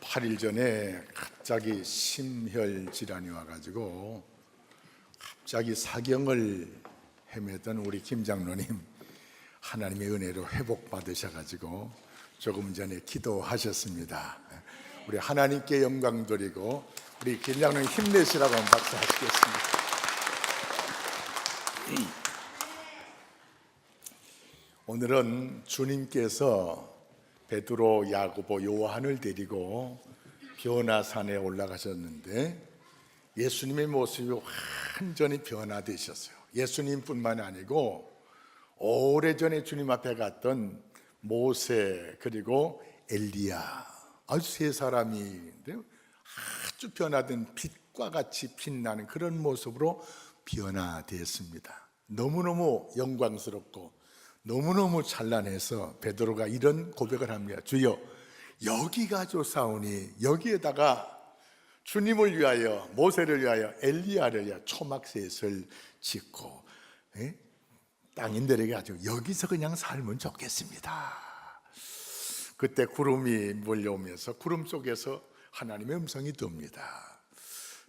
8일 전에 갑자기 심혈 질환이 와가지고 갑자기 사경을 헤매던 우리 김 장로님, 하나님의 은혜로 회복받으셔가지고 조금 전에 기도하셨습니다. 우리 하나님께 영광 드리고 우리 김 장로님 힘내시라고 한번 박수 하시겠습니다. 오늘은 주님께서 베드로, 야고보, 요한을 데리고 변화산에 올라가셨는데 예수님의 모습이 완전히 변화되셨어요. 예수님뿐만 아니고 오래전에 주님 앞에 갔던 모세 그리고 엘리야, 아주 세 사람이 아주 변화된 빛과 같이 빛나는 그런 모습으로 변화되었습니다. 너무너무 영광스럽고 너무너무 찬란해서 베드로가 이런 고백을 합니다. 주여, 여기가 좋사오니 여기에다가 주님을 위하여, 모세를 위하여, 엘리야를 위하여 초막셋을 짓고 땅인들에게 아주 여기서 그냥 살면 좋겠습니다. 그때 구름이 몰려오면서 구름 속에서 하나님의 음성이 듭니다.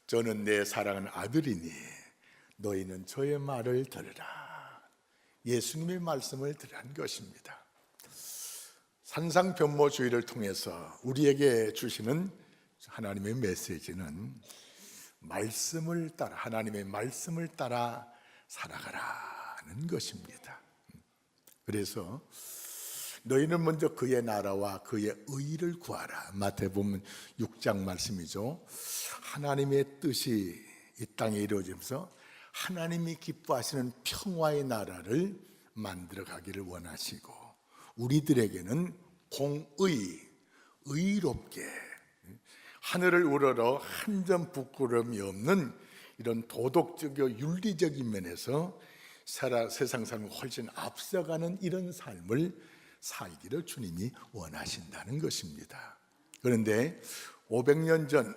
저는 내 사랑하는 아들이니 너희는 저의 말을 들으라. 예수님의 말씀을 들은 것입니다. 산상변모주의를 통해서 우리에게 주시는 하나님의 메시지는 말씀을 따라, 하나님의 말씀을 따라 살아가라는 것입니다. 그래서 너희는 먼저 그의 나라와 그의 의를 구하라. 마태복음 6장 말씀이죠. 하나님의 뜻이 이 땅에 이루어지면서 하나님이 기뻐하시는 평화의 나라를 만들어 가기를 원하시고, 우리들에게는 공의, 의롭게 하늘을 우러러 한 점 부끄러움이 없는 이런 도덕적이고 윤리적인 면에서 세상 삶을 훨씬 앞서가는 이런 삶을 살기를 주님이 원하신다는 것입니다. 그런데 500년 전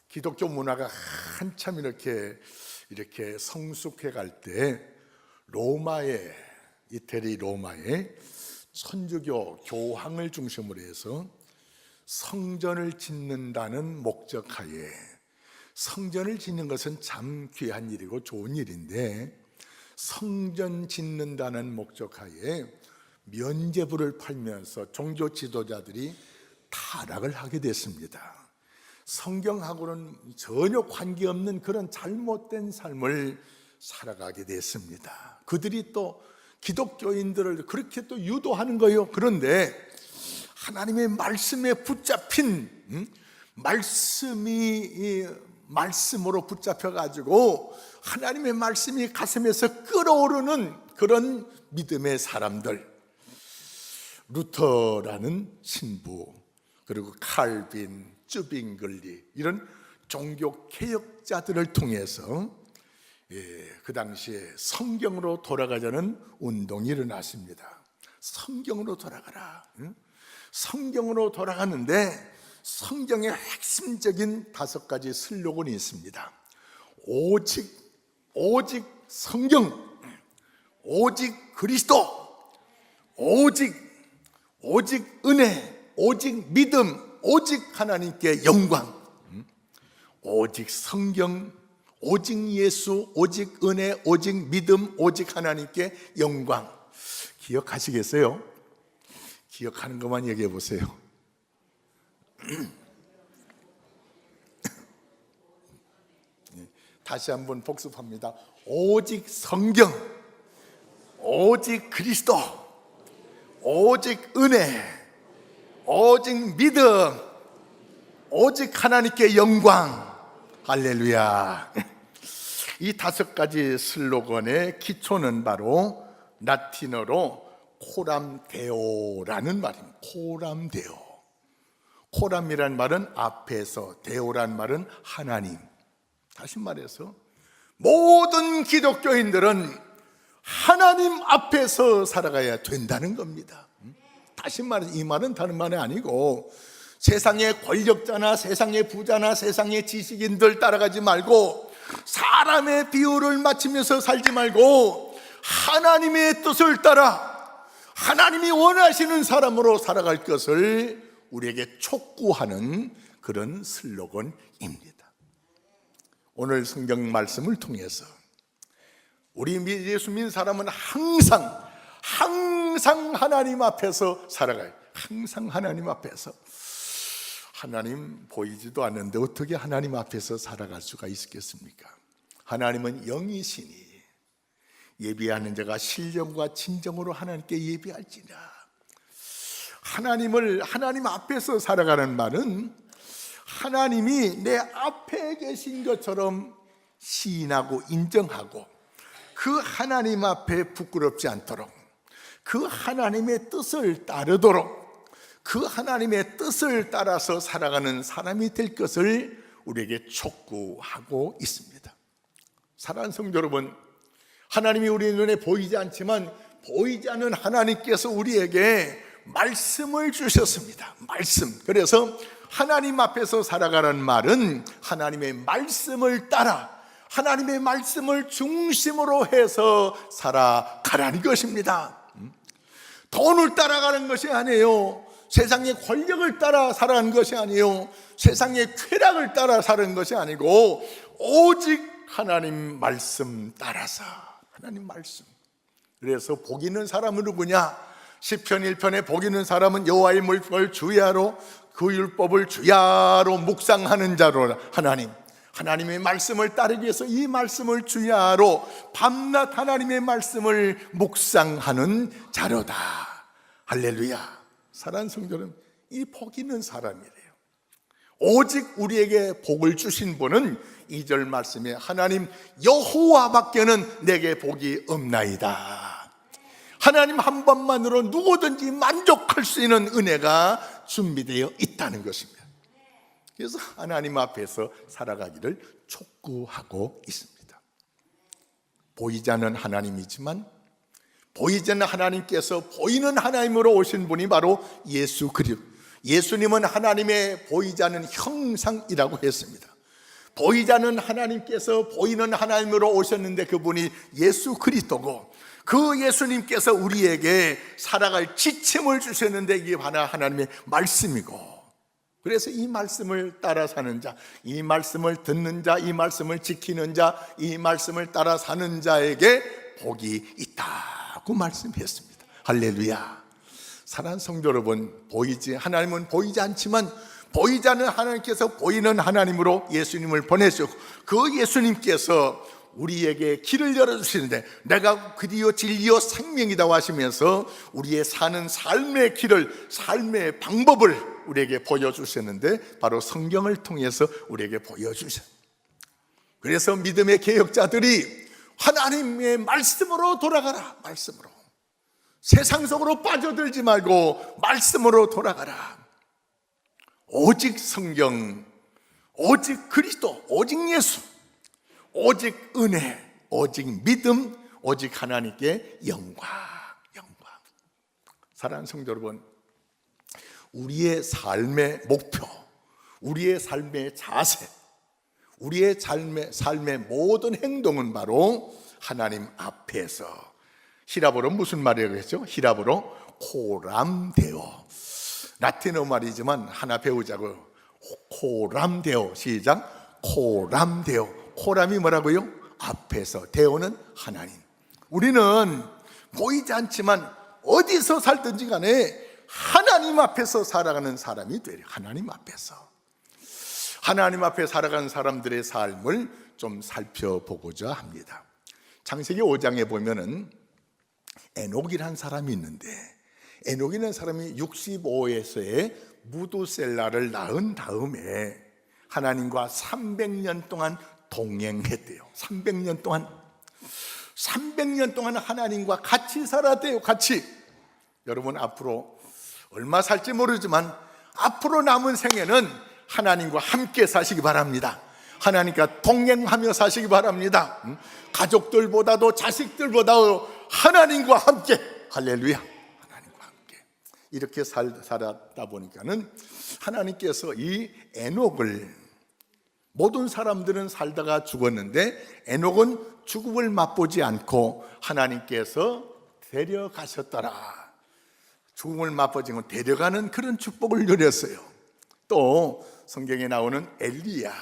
기독교 문화가 한참 이렇게 성숙해 갈 때 이태리 로마의 천주교 교황을 중심으로 해서 성전을 짓는다는 목적하에, 성전을 짓는 것은 참 귀한 일이고 좋은 일인데 성전 짓는다는 목적하에 면죄부를 팔면서 종교 지도자들이 타락을 하게 됐습니다. 성경하고는 전혀 관계없는 그런 잘못된 삶을 살아가게 됐습니다. 그들이 또 기독교인들을 그렇게 또 유도하는 거예요. 그런데 하나님의 말씀에 붙잡힌, 말씀으로 붙잡혀가지고 하나님의 말씀이 가슴에서 끓어오르는 그런 믿음의 사람들, 루터라는 신부, 그리고 칼빈, 쯔빙글리, 이런 종교 개혁자들을 통해서 그 당시에 성경으로 돌아가자는 운동이 일어났습니다. 성경으로 돌아가라. 성경으로 돌아가는데 성경의 핵심적인 5가지 슬로건이 있습니다. 오직 성경, 오직 그리스도, 오직 은혜, 오직 믿음, 오직 하나님께 영광. 오직 성경, 오직 예수, 오직 은혜, 오직 믿음, 오직 하나님께 영광. 기억하시겠어요? 기억하는 것만 얘기해 보세요. 다시 한번 복습합니다. 오직 성경, 오직 그리스도, 오직 은혜, 오직 믿음, 오직 하나님께 영광. 할렐루야. 이 5가지 슬로건의 기초는 바로 라틴어로 코람데오라는 말입니다. 코람데오. 코람이란 말은 앞에서, 데오란 말은 하나님. 다시 말해서 모든 기독교인들은 하나님 앞에서 살아가야 된다는 겁니다. 다시 말해서 이 말은 다른 말이 아니고 세상의 권력자나 세상의 부자나 세상의 지식인들 따라가지 말고 사람의 비율을 맞추면서 살지 말고 하나님의 뜻을 따라 하나님이 원하시는 사람으로 살아갈 것을 우리에게 촉구하는 그런 슬로건입니다. 오늘 성경 말씀을 통해서 우리 예수 믿는 사람은 항상 하나님 앞에서 살아가요. 항상 하나님 앞에서. 하나님 보이지도 않는데 어떻게 하나님 앞에서 살아갈 수가 있겠습니까? 하나님은 영이시니 예비하는 자가 신령과 진정으로 하나님께 예비할지라. 하나님 앞에서 살아가는 말은 하나님이 내 앞에 계신 것처럼 시인하고 인정하고 그 하나님 앞에 부끄럽지 않도록 그 하나님의 뜻을 따르도록 그 하나님의 뜻을 따라서 살아가는 사람이 될 것을 우리에게 촉구하고 있습니다. 사랑하는 성도 여러분, 하나님이 우리 눈에 보이지 않지만 보이지 않는 하나님께서 우리에게 말씀을 주셨습니다. 말씀. 그래서 하나님 앞에서 살아가는 말은 하나님의 말씀을 따라 하나님의 말씀을 중심으로 해서 살아가라는 것입니다. 돈을 따라가는 것이 아니에요. 세상의 권력을 따라 살아가는 것이 아니에요. 세상의 쾌락을 따라 사는 것이 아니고 오직 하나님 말씀 따라서 하나님 말씀. 그래서 복 있는 사람은 누구냐? 시편 1편에 복 있는 사람은 여호와의 율법을 주야로 그 율법을 주야로 묵상하는 자로 하나님의 말씀을 따르기 위해서 이 말씀을 주야로 밤낮 하나님의 말씀을 묵상하는 자로다. 할렐루야. 사랑하는 성도는 이 복 있는 사람이래요. 오직 우리에게 복을 주신 분은 2절 말씀에 하나님 여호와밖에는 내게 복이 없나이다. 하나님 한 번만으로 누구든지 만족할 수 있는 은혜가 준비되어 있다는 것입니다. 그래서 하나님 앞에서 살아가기를 촉구하고 있습니다. 보이지 않는 하나님이지만 보이지 않는 하나님께서 보이는 하나님으로 오신 분이 바로 예수 그리스도. 예수님은 하나님의 보이지 않는 형상이라고 했습니다. 보이지 않는 하나님께서 보이는 하나님으로 오셨는데 그분이 예수 그리스도고 그 예수님께서 우리에게 살아갈 지침을 주셨는데 이게 바로 하나님의 말씀이고 그래서 이 말씀을 따라 사는 자, 이 말씀을 듣는 자, 이 말씀을 지키는 자, 이 말씀을 따라 사는 자에게 복이 있다고 말씀했습니다. 할렐루야. 사랑하는 성도 여러분, 하나님은 보이지 않지만 보이지 않는 하나님께서 보이는 하나님으로 예수님을 보내셨고 그 예수님께서 우리에게 길을 열어주시는데 내가 길이요 진리요 생명이다 하시면서 우리의 사는 삶의 길을 삶의 방법을 우리에게 보여주셨는데 바로 성경을 통해서 우리에게 보여주셨어요. 그래서 믿음의 개혁자들이 하나님의 말씀으로 돌아가라. 말씀으로. 세상 속으로 빠져들지 말고 말씀으로 돌아가라. 오직 성경, 오직 그리스도, 오직 예수, 오직 은혜, 오직 믿음, 오직 하나님께 영광. 사랑하는 성도 여러분, 우리의 삶의 목표, 우리의 삶의 자세, 우리의 삶의 모든 행동은 바로 하나님 앞에서 히라보로 무슨 말이라고 했죠? 히라보로 코람데오. 라틴어 말이지만 하나 배우자고요. 코람데오. 시작. 코람데오. 코람이 뭐라고요? 앞에서. 데오는 하나님. 우리는 보이지 않지만 어디서 살든지 간에 하나님 앞에서 살아가는 사람이 되려. 하나님 앞에서. 하나님 앞에 살아가는 사람들의 삶을 좀 살펴보고자 합니다. 창세기 5장에 보면은 에녹이라는 사람이 있는데 에녹이라는 사람이 65세에 무두셀라를 낳은 다음에 하나님과 300년 동안 동행했대요. 300년 동안 하나님과 같이 살았대요. 같이. 여러분 앞으로 얼마 살지 모르지만 앞으로 남은 생애는 하나님과 함께 사시기 바랍니다. 하나님과 동행하며 사시기 바랍니다. 가족들보다도 자식들보다도 하나님과 함께. 할렐루야. 하나님과 함께 이렇게 살았다 보니까는 하나님께서 이 에녹을, 모든 사람들은 살다가 죽었는데 에녹은 죽음을 맛보지 않고 하나님께서 데려가셨더라. 죽음을 맛보지고 데려가는 그런 축복을 누렸어요. 또 성경에 나오는 엘리야.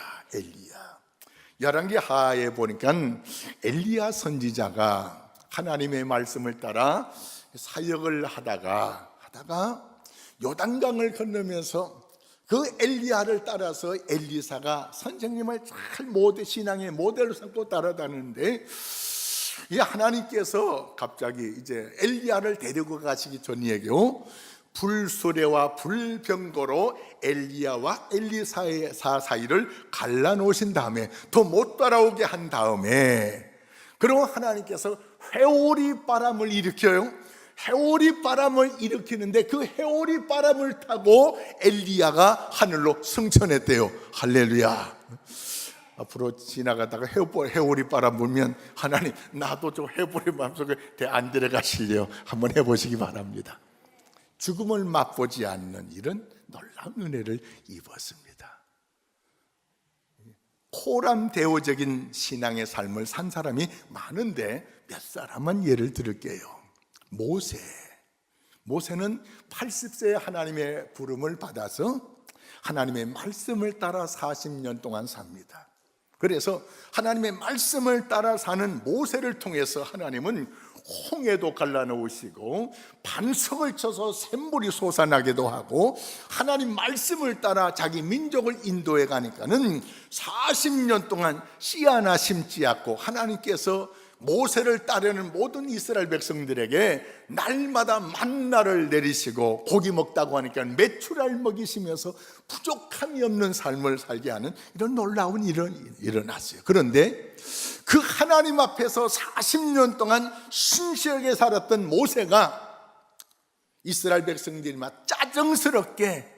열왕기 하에 보니까 엘리야 선지자가 하나님의 말씀을 따라 사역을 하다가 요단강을 건너면서 그 엘리야를 따라서 엘리사가 선생님을 잘 신앙의 모델로 삼고 따라다니는데, 이 하나님께서 갑자기 이제 엘리야를 데리고 가시기 전이에요. 불수레와 불병거로 엘리야와 엘리사 사이를 갈라놓으신 다음에 더 못 따라오게 한 다음에, 그리고 하나님께서 회오리 바람을 일으켜요. 회오리 바람을 일으키는데 그 회오리 바람을 타고 엘리야가 하늘로 승천했대요. 할렐루야. 앞으로 지나가다가 회오리 바람 불면 하나님 나도 좀 회오리 바람 속에 안 들어가실래요? 한번 해보시기 바랍니다. 죽음을 맛보지 않는 이런 놀라운 은혜를 입었습니다. 호람대오적인 신앙의 삶을 산 사람이 많은데 몇 사람만 예를 들을게요. 모세는 80세에 하나님의 부름을 받아서 하나님의 말씀을 따라 40년 동안 삽니다. 그래서 하나님의 말씀을 따라 사는 모세를 통해서 하나님은 홍해도 갈라놓으시고 반석을 쳐서 샘물이 솟아나기도 하고, 하나님 말씀을 따라 자기 민족을 인도해 가니까는 40년 동안 씨 하나 심지 않고 하나님께서 모세를 따르는 모든 이스라엘 백성들에게 날마다 만나를 내리시고 고기 먹다고 하니까 메추라를 먹이시면서 부족함이 없는 삶을 살게 하는 이런 놀라운 일이 일어났어요. 그런데 그 하나님 앞에서 40년 동안 신실하게 살았던 모세가 이스라엘 백성들이 막 짜증스럽게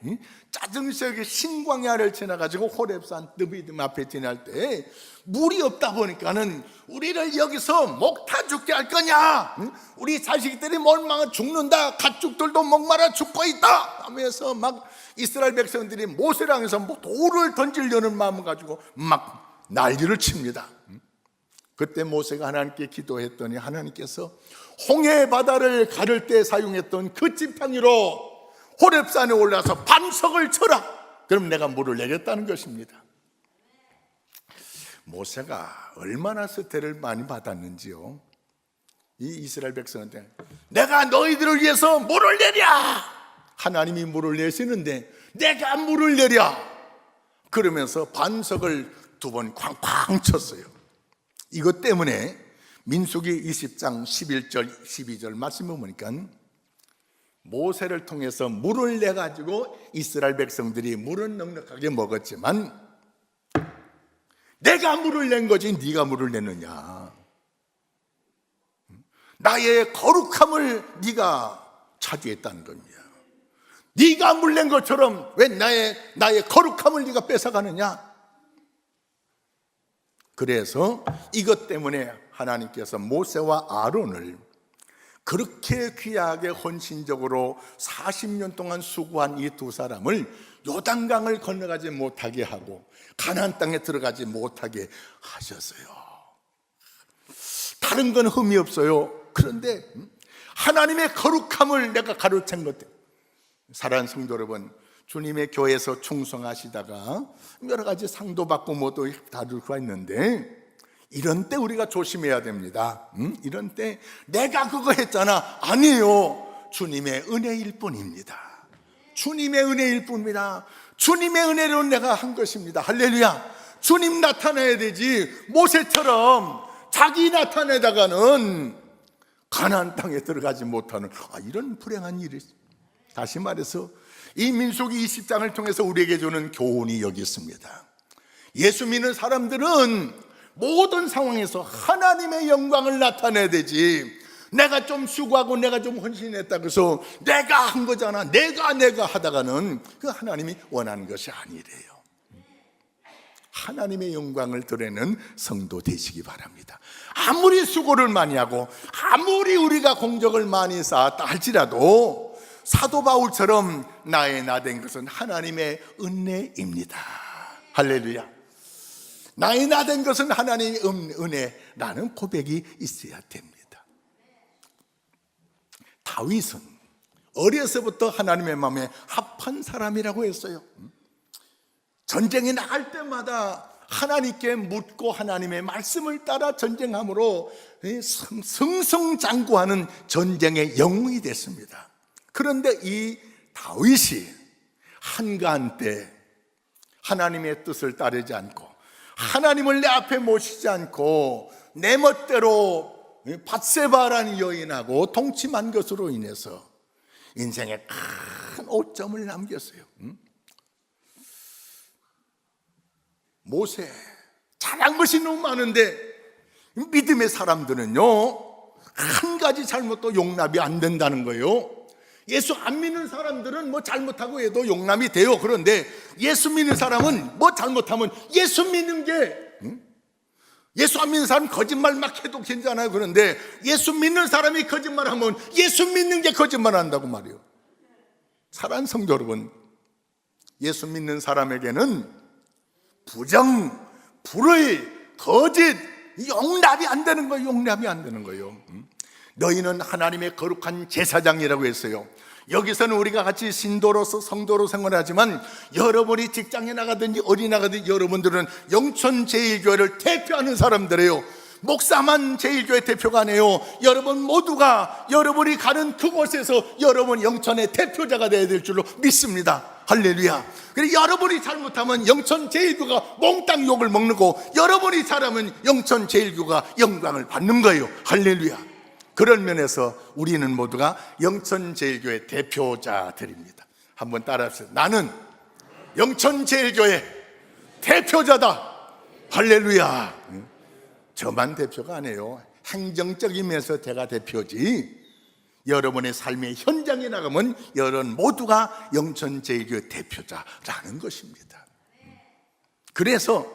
신광야를 지나가지고 호렙산 느비dim 앞에 지날 때 물이 없다 보니까는 우리를 여기서 목타 죽게 할 거냐, 우리 자식들이 몰망아 죽는다, 가축들도 목마라 죽고 있다 하면서 막 이스라엘 백성들이 모세를 향해서 돌을 던지려는 마음을 가지고 막 난리를 칩니다. 그때 모세가 하나님께 기도했더니 하나님께서 홍해 바다를 가를 때 사용했던 그 지팡이로 호렙산에 올라서 반석을 쳐라, 그럼 내가 물을 내겠다는 것입니다. 모세가 얼마나 스태를 많이 받았는지요. 이 이스라엘 백성한테 내가 너희들을 위해서 물을 내랴, 하나님이 물을 내시는데 내가 물을 내랴 그러면서 반석을 2번 쾅쾅 쳤어요. 이것 때문에 민수기 20장 11절 12절 말씀을 보니까 모세를 통해서 물을 내가지고 이스라엘 백성들이 물은 넉넉하게 먹었지만 내가 물을 낸 거지 네가 물을 냈느냐, 나의 거룩함을 네가 차지했다는 겁니다. 네가 물 낸 것처럼 왜 나의 거룩함을 네가 뺏어가느냐. 그래서 이것 때문에 하나님께서 모세와 아론을 그렇게 귀하게 헌신적으로 40년 동안 수고한 이 2 사람을 요단강을 건너가지 못하게 하고 가나안 땅에 들어가지 못하게 하셨어요. 다른 건 흠이 없어요. 그런데 하나님의 거룩함을 내가 가로챈 것, 사랑하는 성도 여러분, 주님의 교회에서 충성하시다가 여러 가지 상도 받고 뭐도 다룰 수가 있는데, 이런 때 우리가 조심해야 됩니다. 이런 때 내가 그거 했잖아, 아니에요. 주님의 은혜일 뿐입니다. 주님의 은혜일 뿐입니다. 주님의 은혜로 내가 한 것입니다. 할렐루야. 주님 나타나야 되지 모세처럼 자기 나타내다가는 가나안 땅에 들어가지 못하는 이런 불행한 일이. 다시 말해서 이 민수기 20장을 통해서 우리에게 주는 교훈이 여기 있습니다. 예수 믿는 사람들은 모든 상황에서 하나님의 영광을 나타내야 되지, 내가 좀 수고하고 내가 좀 헌신했다고 해서 내가 한 거잖아, 내가 하다가는 그 하나님이 원하는 것이 아니래요. 하나님의 영광을 드러내는 성도 되시기 바랍니다. 아무리 수고를 많이 하고 아무리 우리가 공적을 많이 쌓았다 할지라도 사도 바울처럼 나의 나 된 것은 하나님의 은혜입니다. 할렐루야. 나의 나 된 것은 하나님의 은혜라는 고백이 있어야 됩니다. 다윗은 어려서부터 하나님의 마음에 합한 사람이라고 했어요. 전쟁에 나갈 때마다 하나님께 묻고 하나님의 말씀을 따라 전쟁함으로 승승장구하는 전쟁의 영웅이 됐습니다. 그런데 이 다윗이 한가한 때 하나님의 뜻을 따르지 않고 하나님을 내 앞에 모시지 않고 내 멋대로 밧세바라는 여인하고 동침한 것으로 인해서 인생에 큰 오점을 남겼어요. 모세 잘한 것이 너무 많은데 믿음의 사람들은요 한 가지 잘못도 용납이 안 된다는 거예요. 예수 안 믿는 사람들은 뭐 잘못하고 해도 용납이 돼요. 그런데 예수 믿는 사람은 뭐 잘못하면 예수 믿는 게 예수 안 믿는 사람은 거짓말 막 해도 괜찮아요. 그런데 예수 믿는 사람이 거짓말하면 예수 믿는 게 거짓말한다고 말이에요. 사랑하는 성도 여러분, 예수 믿는 사람에게는 부정, 불의, 거짓 용납이 안 되는 거예요. 용납이 안 되는 거예요. 너희는 하나님의 거룩한 제사장이라고 했어요. 여기서는 우리가 같이 신도로서 성도로 생활하지만 여러분이 직장에 나가든지 어디 나가든지 여러분들은 영천제일교회를 대표하는 사람들이에요. 목사만 제일교회 대표가 아니에요. 여러분 모두가 여러분이 가는 그곳에서 여러분 영천의 대표자가 되어야 될 줄로 믿습니다. 할렐루야. 그리고 여러분이 잘못하면 영천제일교회가 몽땅 욕을 먹는 거, 여러분이 잘하면 영천제일교회가 영광을 받는 거예요. 할렐루야. 그런 면에서 우리는 모두가 영천제일교회 대표자들입니다. 한번 따라합시다. 나는 영천제일교회 대표자다. 할렐루야. 저만 대표가 아니에요. 행정적인 면에서 제가 대표지, 여러분의 삶의 현장에 나가면 여러분 모두가 영천제일교회 대표자라는 것입니다. 그래서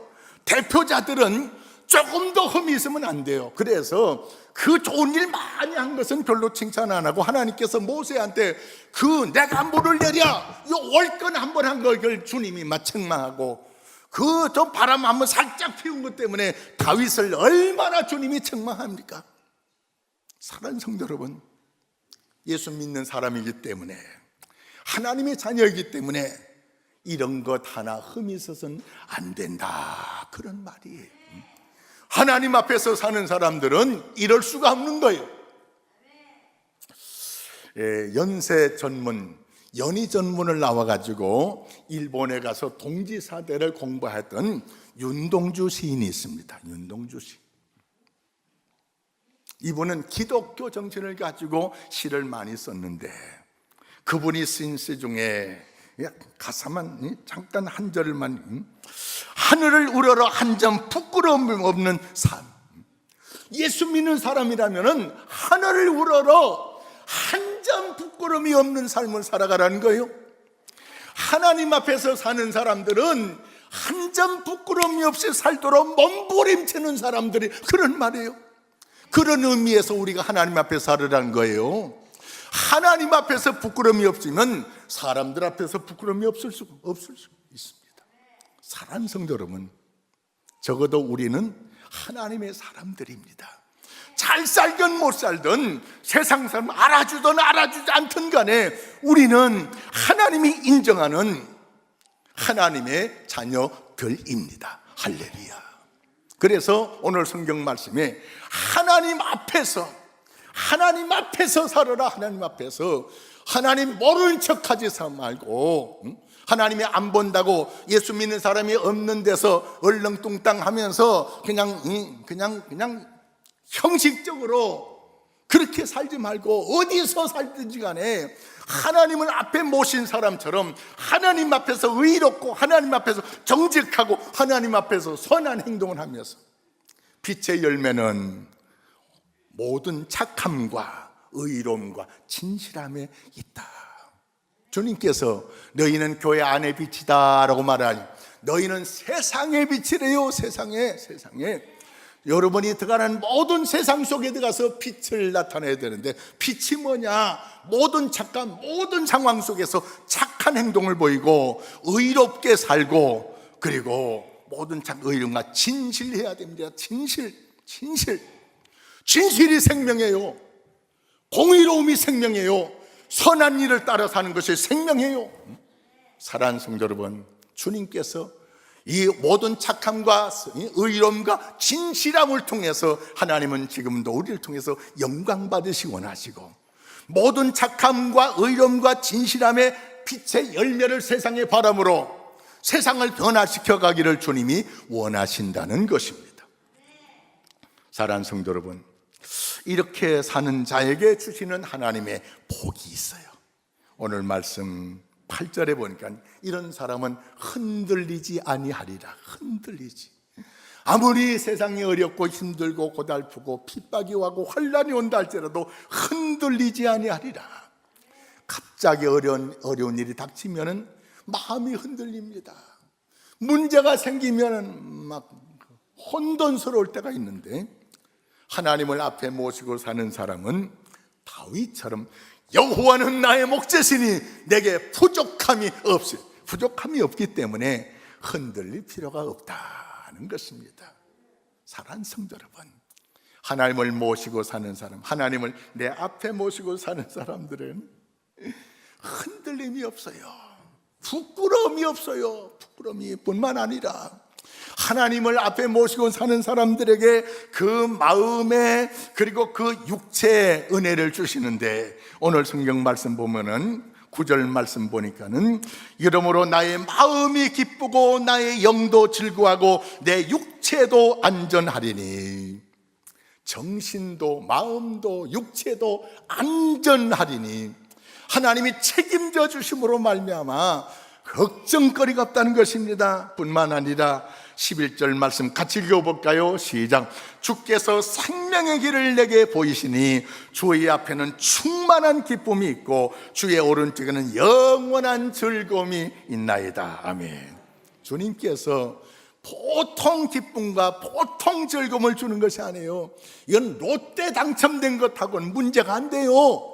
대표자들은 조금 더 흠이 있으면 안 돼요. 그래서 그 좋은 일 많이 한 것은 별로 칭찬 안 하고 하나님께서 모세한테 그 내가 물을 내랴 요 월권 한 번 한 걸 주님이 책망하고 그 저 바람 한번 살짝 피운 것 때문에 다윗을 얼마나 주님이 책망합니까? 사랑하는 성도 여러분, 예수 믿는 사람이기 때문에 하나님의 자녀이기 때문에 이런 것 하나 흠이 있어서는 안 된다, 그런 말이에요. 하나님 앞에서 사는 사람들은 이럴 수가 없는 거예요. 연세 전문, 연희 전문을 나와가지고 일본에 가서 동지사대를 공부했던 윤동주 시인이 있습니다. 윤동주 시인. 이분은 기독교 정신을 가지고 시를 많이 썼는데 그분이 쓴 시 중에 가사만 잠깐 한 절만, 하늘을 우러러 한 점 부끄러움 없는 삶. 예수 믿는 사람이라면 하늘을 우러러 한 점 부끄러움이 없는 삶을 살아가라는 거예요. 하나님 앞에서 사는 사람들은 한 점 부끄러움이 없이 살도록 몸부림치는 사람들이, 그런 말이에요. 그런 의미에서 우리가 하나님 앞에 살으라는 거예요. 하나님 앞에서 부끄러움이 없으면 사람들 앞에서 부끄러움이 없을 수 있습니다. 사랑하는 성도 여러분, 적어도 우리는 하나님의 사람들입니다. 잘 살든 못 살든 세상 사람 알아주든 알아주지 않든 간에 우리는 하나님이 인정하는 하나님의 자녀들입니다. 할렐루야. 그래서 오늘 성경 말씀에 하나님 앞에서 살아라. 하나님 앞에서 하나님 모르는 척하지 말고, 하나님이 안 본다고 예수 믿는 사람이 없는 데서 얼렁뚱땅 하면서 그냥 형식적으로 그렇게 살지 말고 어디서 살든지 간에 하나님을 앞에 모신 사람처럼 하나님 앞에서 의롭고 하나님 앞에서 정직하고 하나님 앞에서 선한 행동을 하면서, 빛의 열매는 모든 착함과 의로움과 진실함에 있다. 주님께서 너희는 교회 안의 빛이다 라고 말하니 너희는 세상의 빛이래요. 세상에 여러분이 들어가는 모든 세상 속에 들어가서 빛을 나타내야 되는데, 빛이 뭐냐? 모든 착한 모든 상황 속에서 착한 행동을 보이고 의롭게 살고, 그리고 모든 의로움과 진실해야 됩니다. 진실이 생명이에요. 공의로움이 생명이에요. 선한 일을 따라 사는 것이 생명이에요. 사랑하는 성도 여러분, 주님께서 이 모든 착함과 의로움과 진실함을 통해서 하나님은 지금도 우리를 통해서 영광 받으시기 원하시고, 모든 착함과 의로움과 진실함의 빛의 열매를 세상에 바람으로 세상을 변화시켜 가기를 주님이 원하신다는 것입니다. 사랑하는 성도 여러분, 이렇게 사는 자에게 주시는 하나님의 복이 있어요. 오늘 말씀 8절에 보니까 이런 사람은 흔들리지 아니하리라. 흔들리지. 아무리 세상이 어렵고 힘들고 고달프고 핍박이 오고 환난이 온다 할지라도 흔들리지 아니하리라. 갑자기 어려운 일이 닥치면은 마음이 흔들립니다. 문제가 생기면은 막 혼돈스러울 때가 있는데, 하나님을 앞에 모시고 사는 사람은 다윗처럼 여호와는 나의 목자시니 내게 부족함이 없기 때문에 흔들릴 필요가 없다는 것입니다. 사랑하는 성도 여러분, 하나님을 모시고 사는 사람, 하나님을 내 앞에 모시고 사는 사람들은 흔들림이 없어요. 부끄러움이 없어요. 부끄러움이 뿐만 아니라 하나님을 앞에 모시고 사는 사람들에게 그 마음에 그리고 그 육체의 은혜를 주시는데, 오늘 성경 말씀 보면은 9절 말씀 보니까는 이러므로 나의 마음이 기쁘고 나의 영도 즐거워하고 내 육체도 안전하리니, 정신도 마음도 육체도 안전하리니 하나님이 책임져 주심으로 말미암아 걱정거리가 없다는 것입니다. 뿐만 아니라 11절 말씀 같이 읽어볼까요? 시작. 주께서 생명의 길을 내게 보이시니 주의 앞에는 충만한 기쁨이 있고 주의 오른쪽에는 영원한 즐거움이 있나이다. 아멘. 주님께서 보통 기쁨과 보통 즐거움을 주는 것이 아니에요. 이건 롯데 당첨된 것하고는 문제가 안 돼요.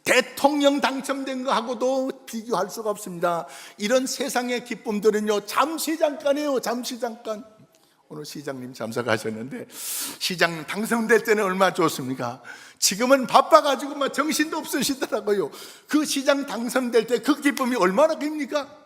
대통령 당첨된 것하고도 비교할 수가 없습니다. 이런 세상의 기쁨들은요, 잠시 잠깐이에요. 잠시 잠깐. 오늘 시장님 참석하셨는데, 시장님 당선될 때는 얼마나 좋습니까? 지금은 바빠가지고 막 정신도 없으시더라고요. 그 시장 당선될 때 그 기쁨이 얼마나 깁니까?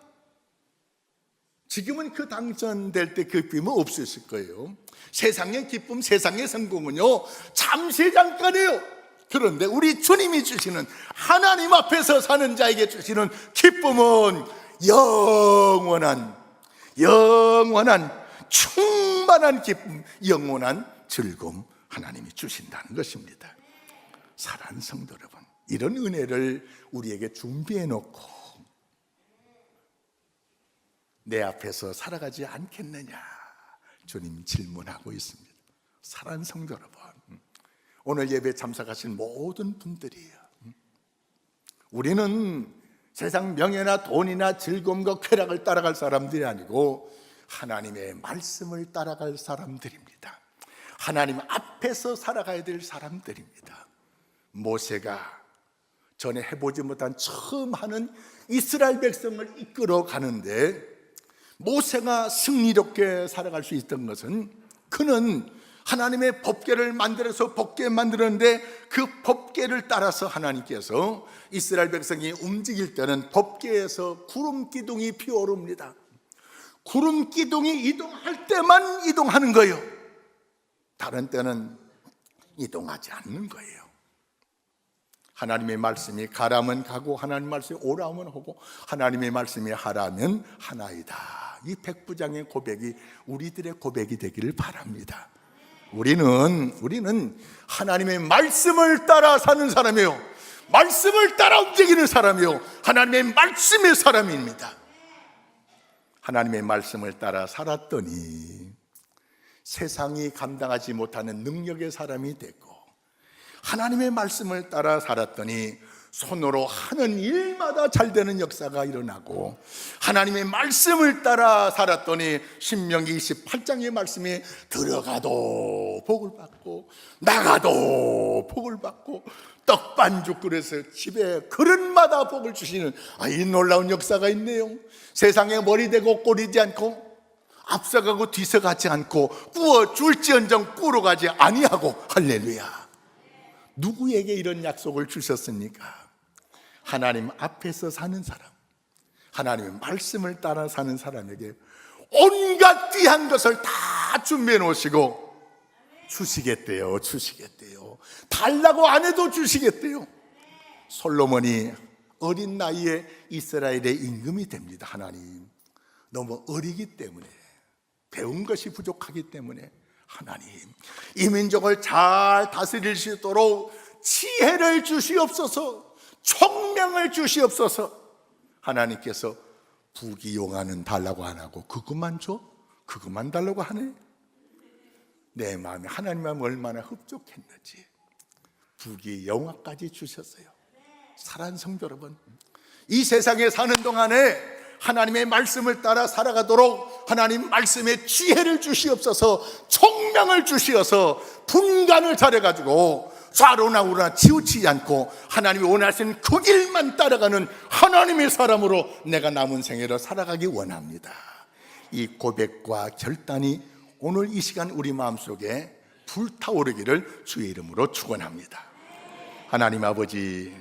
지금은 그 당선될 때 그 기쁨은 없으실 거예요. 세상의 기쁨, 세상의 성공은요, 잠시 잠깐이에요. 그런데 우리 주님이 주시는, 하나님 앞에서 사는 자에게 주시는 기쁨은 영원한 충만한 기쁨, 영원한 즐거움 하나님이 주신다는 것입니다. 사랑하는 성도 여러분, 이런 은혜를 우리에게 준비해 놓고 내 앞에서 살아가지 않겠느냐, 주님 질문하고 있습니다. 사랑하는 성도 여러분, 오늘 예배 참석하신 모든 분들이에요. 우리는 세상 명예나 돈이나 즐거움과 쾌락을 따라갈 사람들이 아니고 하나님의 말씀을 따라갈 사람들입니다. 하나님 앞에서 살아가야 될 사람들입니다. 모세가 전에 해보지 못한 처음 하는 이스라엘 백성을 이끌어 가는데, 모세가 승리롭게 살아갈 수 있던 것은 그는 하나님의 법궤를 만들어서 법궤 만들었는데, 그 법궤를 따라서 하나님께서 이스라엘 백성이 움직일 때는 법궤에서 구름 기둥이 피어오릅니다. 구름 기둥이 이동할 때만 이동하는 거예요. 다른 때는 이동하지 않는 거예요. 하나님의 말씀이 가라면 가고 하나님의 말씀이 오라면 오고 하나님의 말씀이 하라면 하나이다. 이 백부장의 고백이 우리들의 고백이 되기를 바랍니다. 우리는 하나님의 말씀을 따라 사는 사람이에요. 말씀을 따라 움직이는 사람이에요. 하나님의 말씀의 사람입니다. 하나님의 말씀을 따라 살았더니 세상이 감당하지 못하는 능력의 사람이 됐고, 하나님의 말씀을 따라 살았더니 손으로 하는 일마다 잘 되는 역사가 일어나고, 하나님의 말씀을 따라 살았더니 신명기 28장의 말씀이 들어가도 복을 받고 나가도 복을 받고 떡반죽 끓여서 집에 그릇마다 복을 주시는 이 놀라운 역사가 있네요. 세상에 머리 대고 꼬리지 않고 앞서가고 뒤서가지 않고 꾸어줄지언정 꾸러가지 아니하고, 할렐루야. 누구에게 이런 약속을 주셨습니까? 하나님 앞에서 사는 사람, 하나님의 말씀을 따라 사는 사람에게 온갖 귀한 것을 다 준비해 놓으시고 주시겠대요. 달라고 안 해도 주시겠대요. 솔로몬이 어린 나이에 이스라엘의 임금이 됩니다. 하나님, 너무 어리기 때문에, 배운 것이 부족하기 때문에 하나님, 이 민족을 잘 다스릴 수 있도록 지혜를 주시옵소서, 총명을 주시옵소서. 하나님께서 부귀영화는 달라고 안 하고 그것만 줘? 그것만 달라고 하네? 내 마음에 하나님 마음 얼마나 흡족했는지 부귀영화까지 주셨어요. 사랑하는 성도 여러분, 이 세상에 사는 동안에 하나님의 말씀을 따라 살아가도록 하나님 말씀에 지혜를 주시옵소서, 총명을 주시어서 분간을 잘해가지고 좌로나 우로나 치우치지 않고 하나님이 원하시는 그 길만 따라가는 하나님의 사람으로 내가 남은 생애를 살아가기 원합니다. 이 고백과 결단이 오늘 이 시간 우리 마음속에 불타오르기를 주의 이름으로 축원합니다. 하나님 아버지,